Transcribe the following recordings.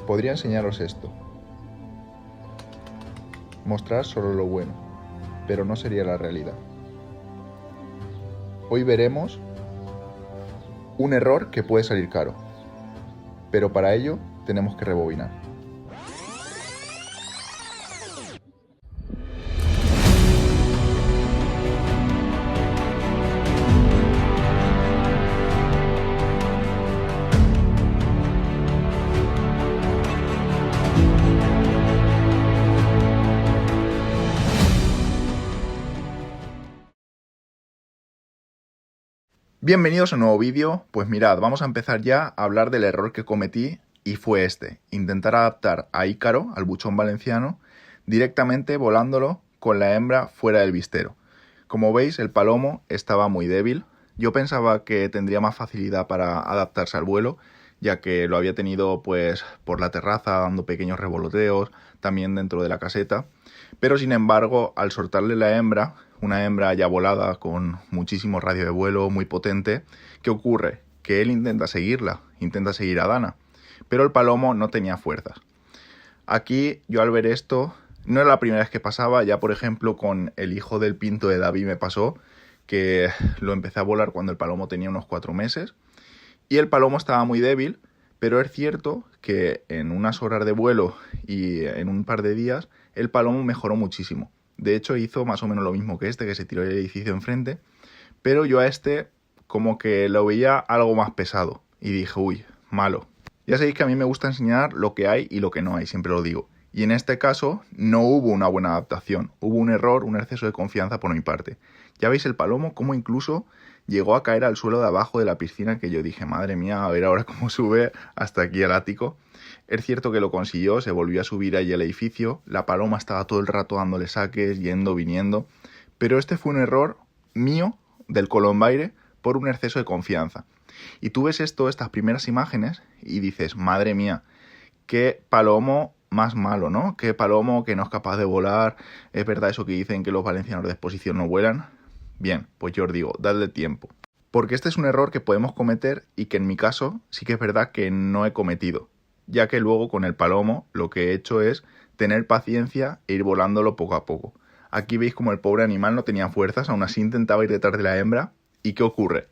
Podría enseñaros esto. Mostrar solo lo bueno, pero no sería la realidad. Hoy veremos un error que puede salir caro, pero para ello tenemos que rebobinar. Bienvenidos a un nuevo vídeo. Pues mirad, vamos a empezar ya a hablar del error que cometí y fue intentar adaptar a Ícaro, al buchón valenciano, directamente volándolo con la hembra fuera del vistero. Como veis, el palomo estaba muy débil. Yo pensaba que tendría más facilidad para adaptarse al vuelo, ya que lo había tenido pues por la terraza dando pequeños revoloteos, también dentro de la caseta. Pero sin embargo, al soltarle la hembra, una hembra ya volada con muchísimo radio de vuelo, muy potente, ¿qué ocurre? Que él intenta seguirla, intenta seguir a Dana, pero el palomo no tenía fuerzas. Aquí yo al ver esto, no era la primera vez que pasaba, ya por ejemplo con el hijo del pinto de David me pasó, que lo empecé a volar cuando el palomo tenía unos 4 meses, y el palomo estaba muy débil, pero es cierto que en unas horas de vuelo y en un par de días, el palomo mejoró muchísimo. De hecho, hizo más o menos lo mismo que se tiró el edificio enfrente, pero yo a como que lo veía algo más pesado y dije, uy, malo. Ya sabéis que a mí me gusta enseñar lo que hay y lo que no hay, siempre lo digo. Y en este caso no hubo una buena adaptación, hubo un error, un exceso de confianza por mi parte. Ya veis el palomo cómo incluso llegó a caer al suelo de abajo de la piscina, que yo dije, madre mía, a ver ahora cómo sube hasta aquí al ático. Es cierto que lo consiguió, se volvió a subir ahí al edificio, la paloma estaba todo el rato dándole saques, yendo, viniendo, pero este fue un error mío, del Colombaire, por un exceso de confianza. Y tú ves estas primeras imágenes, y dices, madre mía, qué palomo más malo, ¿no? Qué palomo que no es capaz de volar. Es verdad eso que dicen que los valencianos de exposición no vuelan. Bien, pues yo os digo, dadle tiempo. Porque este es un error que podemos cometer y que en mi caso sí que es verdad que no he cometido, ya que luego con el palomo lo que he hecho es tener paciencia e ir volándolo poco a poco. Aquí veis como el pobre animal no tenía fuerzas, aún así intentaba ir detrás de la hembra. ¿Y qué ocurre?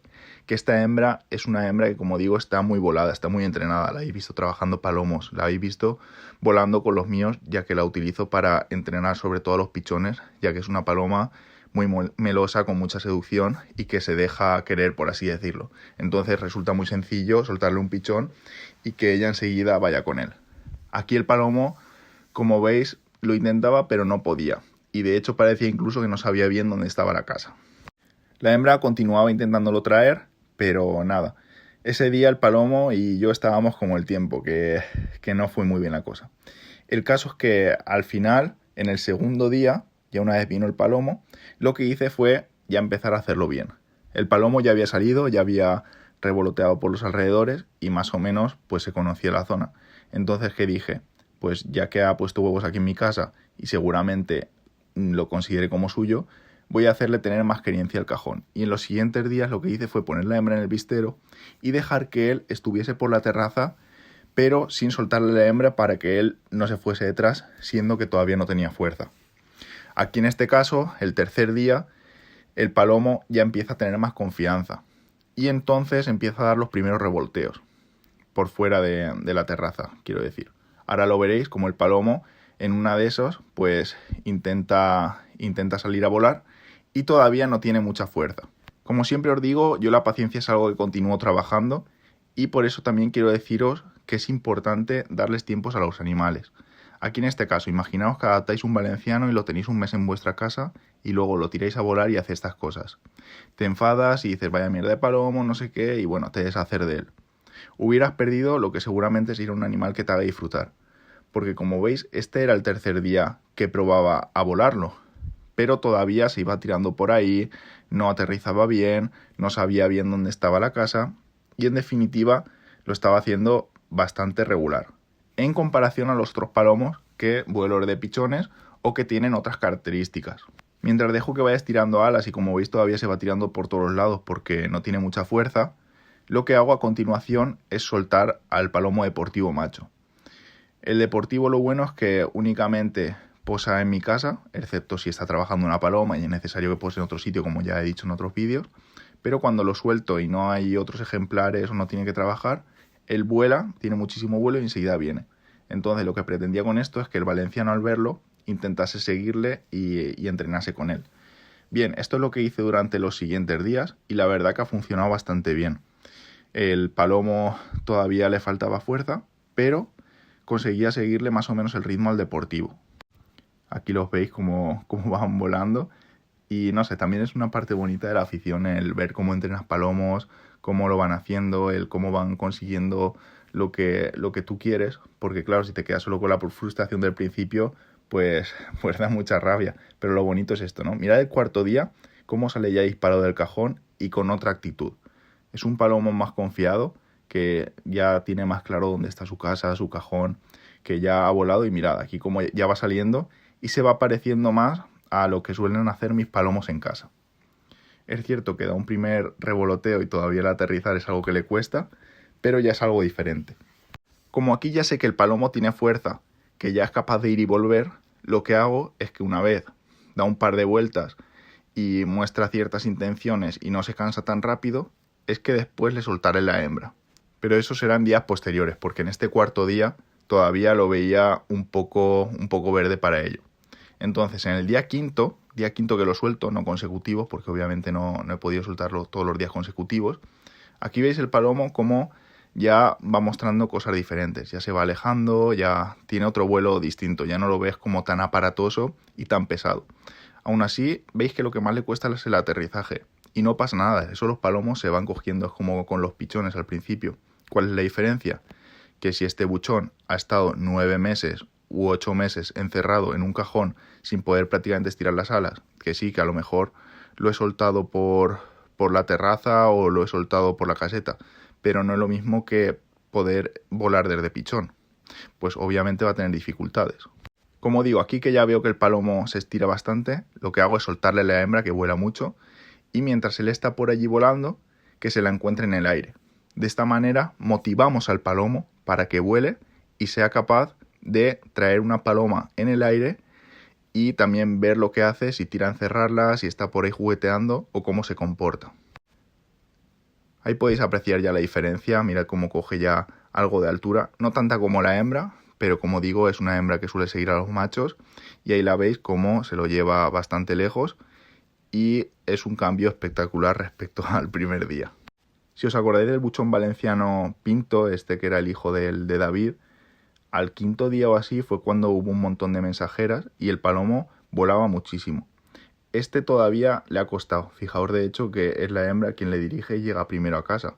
Que esta hembra es una hembra que, como digo, está muy volada, está muy entrenada. La habéis visto trabajando palomos, la habéis visto volando con los míos, ya que la utilizo para entrenar sobre todo a los pichones, ya que es una paloma muy melosa, con mucha seducción y que se deja querer, por así decirlo. Entonces resulta muy sencillo soltarle un pichón y que ella enseguida vaya con él. Aquí el palomo, como veis, lo intentaba pero no podía. Y de hecho parecía incluso que no sabía bien dónde estaba la casa. La hembra continuaba intentándolo traer, pero nada. Ese día el palomo y yo estábamos como el tiempo, que no fue muy bien la cosa. El caso es que al final, en el segundo día, ya una vez vino el palomo, lo que hice fue ya empezar a hacerlo bien. El palomo ya había salido, ya había revoloteado por los alrededores y más o menos pues se conocía la zona. Entonces, ¿qué dije? Pues ya que ha puesto huevos aquí en mi casa y seguramente lo considere como suyo, voy a hacerle tener más querencia al cajón. Y en los siguientes días lo que hice fue poner la hembra en el vistero y dejar que él estuviese por la terraza, pero sin soltarle la hembra para que él no se fuese detrás, siendo que todavía no tenía fuerza. Aquí en este caso, el tercer día, el palomo ya empieza a tener más confianza y entonces empieza a dar los primeros revolteos por fuera de la terraza, quiero decir. Ahora lo veréis como el palomo en una de esos pues intenta salir a volar y todavía no tiene mucha fuerza. Como siempre os digo, yo la paciencia es algo que continúo trabajando y por eso también quiero deciros que es importante darles tiempos a los animales. Aquí en este caso, imaginaos que adaptáis un valenciano y lo tenéis un mes en vuestra casa y luego lo tiráis a volar y hace estas cosas. Te enfadas y dices, vaya mierda de palomo, no sé qué, y bueno, te deshaces de él. Hubieras perdido lo que seguramente sería un animal que te haga disfrutar. Porque como veis, este era el tercer día que probaba a volarlo. Pero todavía se iba tirando por ahí, no aterrizaba bien, no sabía bien dónde estaba la casa y en definitiva lo estaba haciendo bastante regular. En comparación a los otros palomos que vuelan de pichones o que tienen otras características. Mientras dejo que vaya estirando alas y como veis todavía se va tirando por todos los lados porque no tiene mucha fuerza, lo que hago a continuación es soltar al palomo deportivo macho. El deportivo lo bueno es que únicamente posa en mi casa, excepto si está trabajando una paloma y es necesario que pose en otro sitio, como ya he dicho en otros vídeos, pero cuando lo suelto y no hay otros ejemplares o no tiene que trabajar, él vuela, tiene muchísimo vuelo y enseguida viene. Entonces lo que pretendía con esto es que el valenciano al verlo intentase seguirle y entrenase con él. Bien, esto es lo que hice durante los siguientes días y la verdad que ha funcionado bastante bien. El palomo todavía le faltaba fuerza, pero conseguía seguirle más o menos el ritmo al deportivo. Aquí los veis cómo van volando y no sé, también es una parte bonita de la afición el ver cómo entrenas palomos, cómo lo van haciendo, el cómo van consiguiendo lo que tú quieres, porque claro, si te quedas solo con la frustración del principio, pues da mucha rabia. Pero lo bonito es esto, ¿no? Mirad el cuarto día, cómo sale ya disparado del cajón y con otra actitud. Es un palomo más confiado, que ya tiene más claro dónde está su casa, su cajón, que ya ha volado y mirad, aquí como ya va saliendo y se va pareciendo más a lo que suelen hacer mis palomos en casa. Es cierto que da un primer revoloteo y todavía el aterrizar es algo que le cuesta, pero ya es algo diferente. Como aquí ya sé que el palomo tiene fuerza, que ya es capaz de ir y volver, lo que hago es que una vez da un par de vueltas y muestra ciertas intenciones y no se cansa tan rápido, es que después le soltaré la hembra. Pero eso será en días posteriores, porque en este cuarto día todavía lo veía un poco verde para ello. Entonces, en el día quinto que lo suelto, no consecutivos, porque obviamente no he podido soltarlo todos los días consecutivos, aquí veis el palomo como ya va mostrando cosas diferentes, ya se va alejando, ya tiene otro vuelo distinto, ya no lo ves como tan aparatoso y tan pesado. Aún así, veis que lo que más le cuesta es el aterrizaje, y no pasa nada, eso los palomos se van cogiendo, es como con los pichones al principio. ¿Cuál es la diferencia? Que si este buchón ha estado 9 meses u 8 meses encerrado en un cajón sin poder prácticamente estirar las alas, que sí, que a lo mejor lo he soltado por la terraza o lo he soltado por la caseta, pero no es lo mismo que poder volar desde pichón, pues obviamente va a tener dificultades. Como digo, aquí que ya veo que el palomo se estira bastante, lo que hago es soltarle a la hembra, que vuela mucho, y mientras él está por allí volando, que se la encuentre en el aire. De esta manera motivamos al palomo para que vuele y sea capaz de traer una paloma en el aire y también ver lo que hace, si tira a encerrarla, si está por ahí jugueteando o cómo se comporta. Ahí podéis apreciar ya la diferencia, mirad cómo coge ya algo de altura, no tanta como la hembra, pero como digo es una hembra que suele seguir a los machos y ahí la veis cómo se lo lleva bastante lejos y es un cambio espectacular respecto al primer día. Si os acordáis del buchón valenciano Pinto, este que era el hijo de David, al quinto día o así fue cuando hubo un montón de mensajeras y el palomo volaba muchísimo. Este todavía le ha costado, fijaos de hecho que es la hembra quien le dirige y llega primero a casa.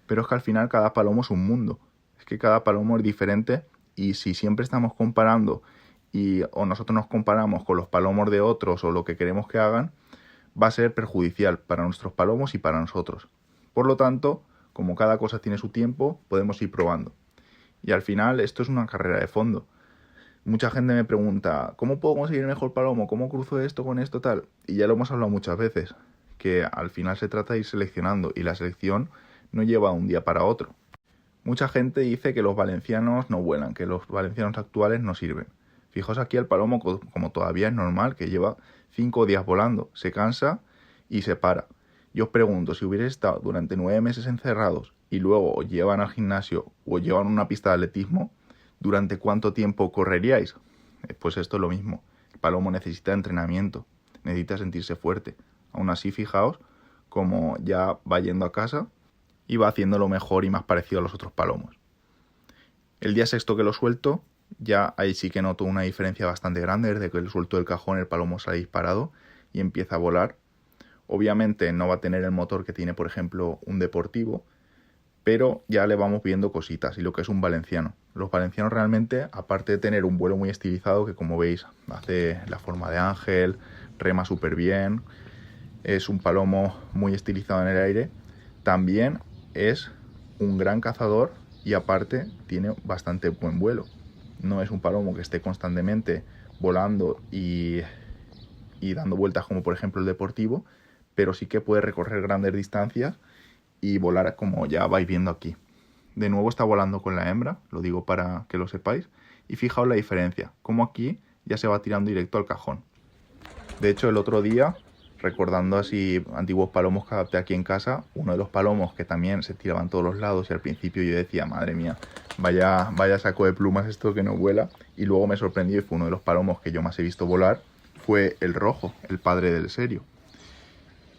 Pero es que al final cada palomo es un mundo, es que cada palomo es diferente y si siempre estamos comparando o nosotros nos comparamos con los palomos de otros o lo que queremos que hagan, va a ser perjudicial para nuestros palomos y para nosotros. Por lo tanto, como cada cosa tiene su tiempo, podemos ir probando. Y al final esto es una carrera de fondo. Mucha gente me pregunta, ¿cómo puedo conseguir mejor palomo? ¿Cómo cruzo esto con esto tal? Y ya lo hemos hablado muchas veces, que al final se trata de ir seleccionando y la selección no lleva un día para otro. Mucha gente dice que los valencianos no vuelan, que los valencianos actuales no sirven. Fijaos aquí el palomo, como todavía es normal, que lleva 5 días volando, se cansa y se para. Yo os pregunto, si hubierais estado durante 9 meses encerrados y luego os llevan al gimnasio o os llevan a una pista de atletismo, ¿durante cuánto tiempo correríais? Pues esto es lo mismo. El palomo necesita entrenamiento, necesita sentirse fuerte. Aún así, fijaos cómo ya va yendo a casa y va haciéndolo mejor y más parecido a los otros palomos. El día sexto que lo suelto, ya ahí sí que noto una diferencia bastante grande. Desde que lo suelto del cajón, el palomo sale disparado y empieza a volar. Obviamente no va a tener el motor que tiene, por ejemplo, un deportivo, pero ya le vamos viendo cositas y lo que es un valenciano. Los valencianos realmente, aparte de tener un vuelo muy estilizado, que como veis hace la forma de ángel, rema súper bien, es un palomo muy estilizado en el aire, también es un gran cazador y aparte tiene bastante buen vuelo. No es un palomo que esté constantemente volando y y dando vueltas como por ejemplo el deportivo, pero sí que puede recorrer grandes distancias y volar como ya vais viendo aquí. De nuevo está volando con la hembra, lo digo para que lo sepáis, y fijaos la diferencia, como aquí ya se va tirando directo al cajón. De hecho, el otro día, recordando así antiguos palomos que adapté aquí en casa, uno de los palomos que también se tiraban todos los lados y al principio yo decía, madre mía, vaya saco de plumas esto que no vuela, y luego me sorprendió y fue uno de los palomos que yo más he visto volar, fue el rojo, el padre del serio.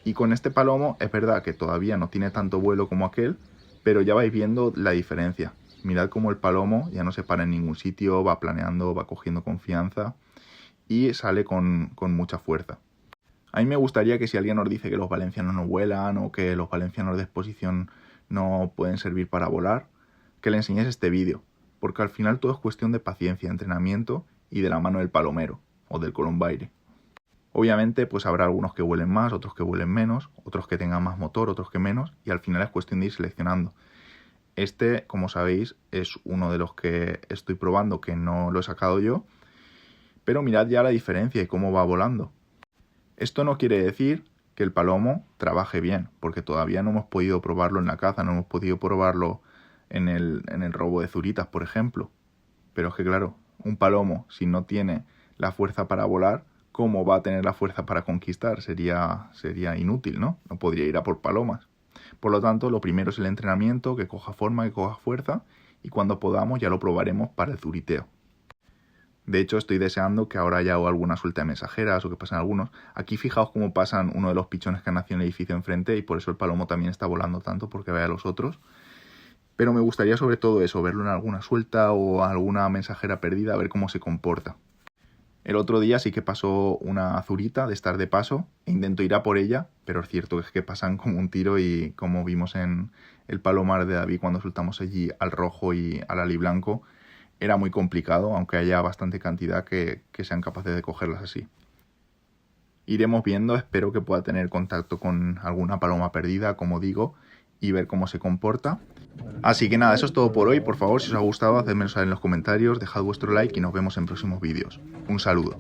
Y con este palomo es verdad que todavía no tiene tanto vuelo como aquel, pero ya vais viendo la diferencia. Mirad cómo el palomo ya no se para en ningún sitio, va planeando, va cogiendo confianza y sale con mucha fuerza. A mí me gustaría que si alguien nos dice que los valencianos no vuelan o que los valencianos de exposición no pueden servir para volar, que le enseñes este vídeo, porque al final todo es cuestión de paciencia, entrenamiento y de la mano del palomero o del colombaire. Obviamente pues habrá algunos que vuelen más, otros que vuelen menos, otros que tengan más motor, otros que menos, y al final es cuestión de ir seleccionando. Este, como sabéis, es uno de los que estoy probando, que no lo he sacado yo, pero mirad ya la diferencia y cómo va volando. Esto no quiere decir que el palomo trabaje bien, porque todavía no hemos podido probarlo en la caza, no hemos podido probarlo en el robo de zuritas, por ejemplo. Pero es que claro, un palomo, si no tiene la fuerza para volar, ¿cómo va a tener la fuerza para conquistar? Sería inútil, ¿no? No podría ir a por palomas. Por lo tanto, lo primero es el entrenamiento, que coja forma, que coja fuerza, y cuando podamos ya lo probaremos para el zuriteo. De hecho, estoy deseando que ahora haya alguna suelta de mensajeras o que pasen algunos. Aquí fijaos cómo pasan uno de los pichones que han nacido en el edificio enfrente y por eso el palomo también está volando tanto, porque vea a los otros. Pero me gustaría sobre todo eso, verlo en alguna suelta o alguna mensajera perdida, a ver cómo se comporta. El otro día sí que pasó una zurita de estar de paso e intento ir a por ella, pero es cierto que pasan como un tiro y como vimos en el palomar de David cuando soltamos allí al rojo y al aliblanco, era muy complicado, aunque haya bastante cantidad que sean capaces de cogerlas así. Iremos viendo, espero que pueda tener contacto con alguna paloma perdida, como digo, y ver cómo se comporta. Así que nada, eso es todo por hoy. Por favor, si os ha gustado, hacedmelo saber en los comentarios, dejad vuestro like y nos vemos en próximos vídeos. Un saludo.